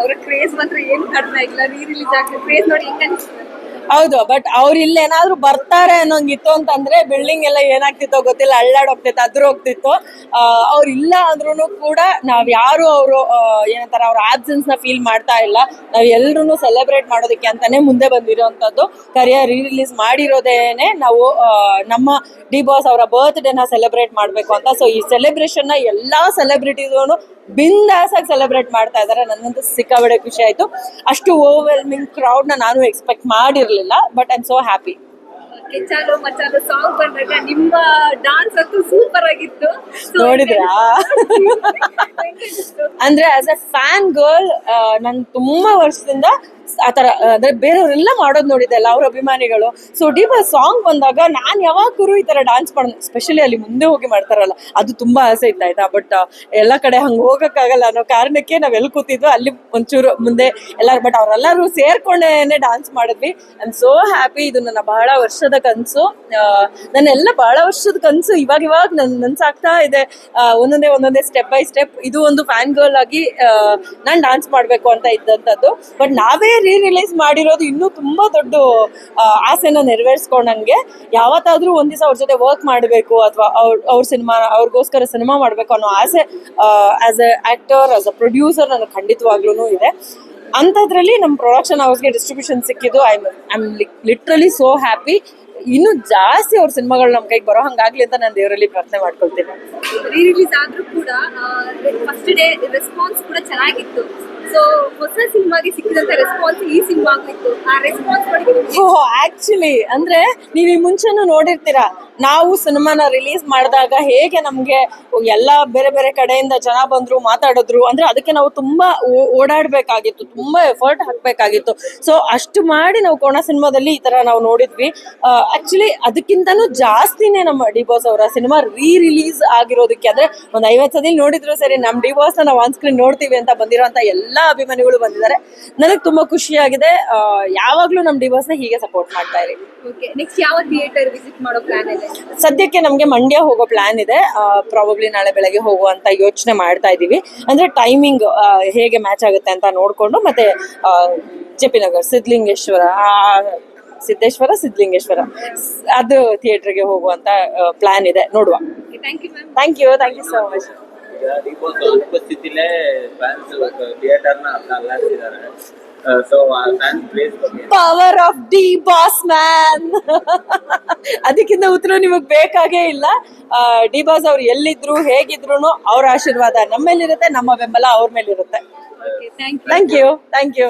ಅವ್ರ ಕ್ರೇಜ್ ಮಾತ್ರ ಏನು ಕಡಿಮೆ ಆಗಿಲ್ಲ. ರಿಲೀಸ್ ಆಗ್ತದೆ ಕ್ರೇಜ್ ನೋಡಿ ಹೆಂಗ್ ಅನಿಸ್ತದೆ? ಹೌದು, ಬಟ್ ಅವ್ರು ಇಲ್ಲೇನಾದ್ರೂ ಬರ್ತಾರೆ ಅನ್ನೋಂಗಿತ್ತು ಅಂತಂದ್ರೆ ಬಿಲ್ಡಿಂಗ್ ಎಲ್ಲ ಏನಾಗ್ತಿತ್ತೋ ಗೊತ್ತಿಲ್ಲ, ಹೋಗ್ತಿತ್ತು, ಅದ್ರ ಹೋಗ್ತಿತ್ತು. ಅವ್ರು ಇಲ್ಲ ಅಂದ್ರೂ ಕೂಡ ನಾವ್ ಯಾರು ಅವರು ಏನಂತಾರೆ ಅವ್ರ ಆಬ್ಸೆನ್ಸ್ ನ ಫೀಲ್ ಮಾಡ್ತಾ ಇಲ್ಲ. ನಾವ್ ಎಲ್ರು ಸೆಲೆಬ್ರೇಟ್ ಮಾಡೋದಕ್ಕೆ ಅಂತಾನೆ ಮುಂದೆ ಬಂದಿರೋಂಥದ್ದು. ಕರಿಯರ್ ರಿಲೀಸ್ ಮಾಡಿರೋದೇನೆ ನಾವು ನಮ್ಮ ಡಿ ಬಾಸ್ ಅವರ ಬರ್ತ್ಡೇನ ಸೆಲೆಬ್ರೇಟ್ ಮಾಡ್ಬೇಕು ಅಂತ. ಸೊ ಈ ಸೆಲೆಬ್ರೇಷನ್ ನ ಎಲ್ಲಾ ಸೆಲೆಬ್ರಿಟೀಸ್ನು ಬಿಂದಾಸ್ ಆಗಿ ಸೆಲೆಬ್ರೇಟ್ ಮಾಡ್ತಾ ಇದಾರೆ. ನನಗಂತೂ ಸಿಕ್ಕಾಬಡೆ ಖುಷಿ ಆಯ್ತು. ಅಷ್ಟು ಓವರ್ವೆಲ್ಮಿಂಗ್ ಕ್ರೌಡ್ ನ ನಾನು ಎಕ್ಸ್ಪೆಕ್ಟ್ ಮಾಡಿರ್ಲಿಲ್ಲ, but I am so happy. ಚಾಲೋ ಮಚಾಲೋ ಸಾಂಗ್ ಬಂದಾಗ ನಿಮ್ಮ ಡಾನ್ಸ್ ಅಂತೂ ಸೂಪರ್ ಆಗಿತ್ತು. ನೋಡಿದ್ರಾ? ಅಂದ್ರೆ ಆಸ್ ಎ ಫ್ಯಾನ್ ಗರ್ಲ್ ನನ್ ತುಂಬಾ ವರ್ಷದಿಂದ ಆತರ ಅಂದ್ರೆ ಬೇರೆಯವರೆಲ್ಲ ಮಾಡೋದ್ ನೋಡಿದೆ ಅಲ್ಲ ಅವ್ರ ಅಭಿಮಾನಿಗಳು. ಸೊ ಡಿ ಬಾಸ್ ಸಾಂಗ್ ಬಂದಾಗ ನಾನ್ ಯಾವಾಗೂ ಈ ತರ ಡಾನ್ಸ್ ಮಾಡೋದು, ಸ್ಪೆಷಲಿ ಅಲ್ಲಿ ಮುಂದೆ ಹೋಗಿ ಮಾಡ್ತಾರಲ್ಲ, ಅದು ತುಂಬಾ ಆಸೆ ಇತ್ತು ಆಯ್ತಾ. ಬಟ್ ಎಲ್ಲಾ ಕಡೆ ಹಂಗ ಹೋಗಕ್ಕಾಗಲ್ಲ ಅನ್ನೋ ಕಾರಣಕ್ಕೆ ನಾವ್ ಎಲ್ಲಿ ಕೂತಿದ್ವು ಅಲ್ಲಿ ಒಂಚೂರು ಮುಂದೆ ಎಲ್ಲಾರು, ಬಟ್ ಅವ್ರೆಲ್ಲರೂ ಸೇರ್ಕೊಂಡೇನೆ ಡಾನ್ಸ್ ಮಾಡಿದ್ವಿ. I am so happy. ಇದು ನನ್ನ ಬಹಳ ವರ್ಷದ ಕನ್ಸು, ನನ್ನೆಲ್ಲ ಬಹಳ ವರ್ಷದ ಕನ್ಸು ಇವಾಗ ನನ್ಸಾಗ್ತಾ ಇದೆ. ಒಂದೊಂದೇ ಸ್ಟೆಪ್ ಬೈ ಸ್ಟೆಪ್ ಇದು ಒಂದು ಫ್ಯಾನ್ ಗರ್ಲ್ ಆಗಿ ನಾನ್ ಡಾನ್ಸ್ ಮಾಡ್ಬೇಕು ಅಂತ ಇದ್ದಂಥದ್ದು. ಬಟ್ ನಾವೇ ರಿಲೀಸ್ ಮಾಡಿರೋದು ಇನ್ನೂ ತುಂಬಾ ದೊಡ್ಡ ಆಸೆನ ನೆರವೇರಿಸ್ಕೊಂಡಂಗೆ. ಯಾವತ್ತಾದ್ರೂ ಒಂದ್ ದಿವಸ ಅವ್ರ ಜೊತೆ ವರ್ಕ್ ಮಾಡಬೇಕು ಅಥವಾ ಅವ್ರ ಸಿನಿಮಾ ಅವ್ರಿಗೋಸ್ಕರ ಸಿನಿಮಾ ಮಾಡ್ಬೇಕು ಅನ್ನೋ ಆಸೆ as A actor, as a producer ನನಗೆ ಖಂಡಿತವಾಗ್ಲೂ ಇದೆ. ಅಂಥದ್ರಲ್ಲಿ ನಮ್ಮ ಪ್ರೊಡಕ್ಷನ್ ಹೌಸ್ಗೆ ಡಿಸ್ಟ್ರಿಬ್ಯೂಷನ್ ಸಿಕ್ಕಿದ್ದು I am literally so happy. ಇನ್ನು ಜಾಸ್ತಿ ಅವ್ರ ಸಿನಿಮಾಗಳು ನಮ್ ಕೈಗೆ ಬರೋ ಹಂಗಾಗ್ಲಿ ಅಂತ ನಾನು ದೇವರಲ್ಲಿ ಪ್ರಾರ್ಥನೆ ಮಾಡ್ಕೊಳ್ತೀನಿ. ರಿಲೀಸ್ ಆದ್ರೂ ಕೂಡ ಫಸ್ಟ್ ಡೇ ರೆಸ್ಪಾನ್ಸ್ ಕೂಡ ಚೆನ್ನಾಗಿತ್ತು. ಸೊ ಹೊಸ ಸಿನಿಮಾಗೆ ಸಿಕ್ಕಿದಂತ ರೆಸ್ಪಾನ್ಸ್ ಈ ಸಿನಿಮಾಗೂ ಇತ್ತು. ಆ ರೆಸ್ಪಾನ್ಸ್ ಆಕ್ಚುಲಿ ಅಂದ್ರೆ ನೀವ್ ಈ ಮುಂಚೆನೂ ನೋಡಿರ್ತೀರಾ, ನಾವು ಸಿನಿಮಾನ ರಿಲೀಸ್ ಮಾಡಿದಾಗ ಹೇಗೆ ನಮ್ಗೆ ಎಲ್ಲಾ ಬೇರೆ ಬೇರೆ ಕಡೆಯಿಂದ ಜನ ಬಂದ್ರು ಮಾತಾಡಿದ್ರು. ಅಂದ್ರೆ ಅದಕ್ಕೆ ನಾವು ತುಂಬಾ ಓಡಾಡ್ಬೇಕಾಗಿತ್ತು, ತುಂಬಾ ಎಫರ್ಟ್ ಹಾಕ್ಬೇಕಾಗಿತ್ತು. ಸೊ ಅಷ್ಟು ಮಾಡಿ ನಾವು ಕೋಣ ಸಿನಿಮಾದಲ್ಲಿ ಈ ತರ ನಾವು ನೋಡಿದ್ವಿ. ಆಕ್ಚುಲಿ ಅದಕ್ಕಿಂತನೂ ಜಾಸ್ತಿನೇ ನಮ್ಮ ಡಿ ಬಾಸ್ ಅವರ ಸಿನಿಮಾ ರಿಲೀಸ್ ಆಗಿರೋದಕ್ಕೆ, ಅಂದ್ರೆ ಒಂದ್ 50 ಸತಿ ನೋಡಿದ್ರು ಸರಿ ನಮ್ ಡಿ ಬಾಸ್ ನಾವು ಆನ್ ಸ್ಕ್ರೀನ್ ನೋಡ್ತೀವಿ ಅಂತ ಬಂದಿರೋಂತ ಎಲ್ಲಾ ಅಭಿಮಾನಿಗಳು ಬಂದಿದ್ದಾರೆ. ನನಗೆ ತುಂಬಾ ಖುಷಿಯಾಗಿದೆ. ಯಾವಾಗ್ಲೂ ನಮ್ ಡಿ ಬಾಸ್ ನ ಹೀಗೆ ಸಪೋರ್ಟ್ ಮಾಡ್ತಾ ಇರಿ. ನೆಕ್ಸ್ಟ್ ಯಾವ ಥಿಯೇಟರ್ ವಿಸಿಟ್ ಮಾಡೋ ಪ್ಲಾನ್ ಇದೆ? ಸದ್ಯಕ್ಕೆ ನಮ್ಗೆ ಮಂಡ್ಯ ಹೋಗೋ ಪ್ಲಾನ್ ಇದೆ. ಪ್ರಾಬಬ್ಲಿ ನಾಳೆ ಬೆಳಗ್ಗೆ ಹೋಗುವಂತ ಯೋಚನೆ ಮಾಡ್ತಾ ಇದೀವಿ. ಅಂದ್ರೆ ಟೈಮಿಂಗ್ ಹೇಗೆ ಮ್ಯಾಚ್ ಆಗುತ್ತೆ ಅಂತ ನೋಡ್ಕೊಂಡು, ಮತ್ತೆ ಜೆ.ಪಿ. ನಗರ್ ಸಿದ್ಲಿಂಗೇಶ್ವರ ಅದು ಥಿಯೇಟರ್ಗೆ ಹೋಗುವಂತ ಪ್ಲಾನ್ ಇದೆ. ನೋಡುವ. Thank you so much. ಅನುಪಸ್ಥಿತಿಲೇ ಫ್ಯಾನ್ಸ್ ಥಿಯೇಟರ್ನ ಅಲ್ಲಾಡ್ತಿದ್ದಾರೆ. So power of D Boss man. ಅದಕ್ಕಿಂತ ಉತ್ತರ ನಿಮಗ್ ಬೇಕಾಗೇ ಇಲ್ಲ. ಡಿ ಬಾಸ್ ಅವ್ರು ಎಲ್ಲಿದ್ರು ಹೇಗಿದ್ರು ಅವ್ರ ಆಶೀರ್ವಾದ ನಮ್ಮ ಮೇಲಿರುತ್ತೆ, ನಮ್ಮ ಬೆಂಬಲ ಅವ್ರ ಮೇಲಿರುತ್ತೆ. Thank you.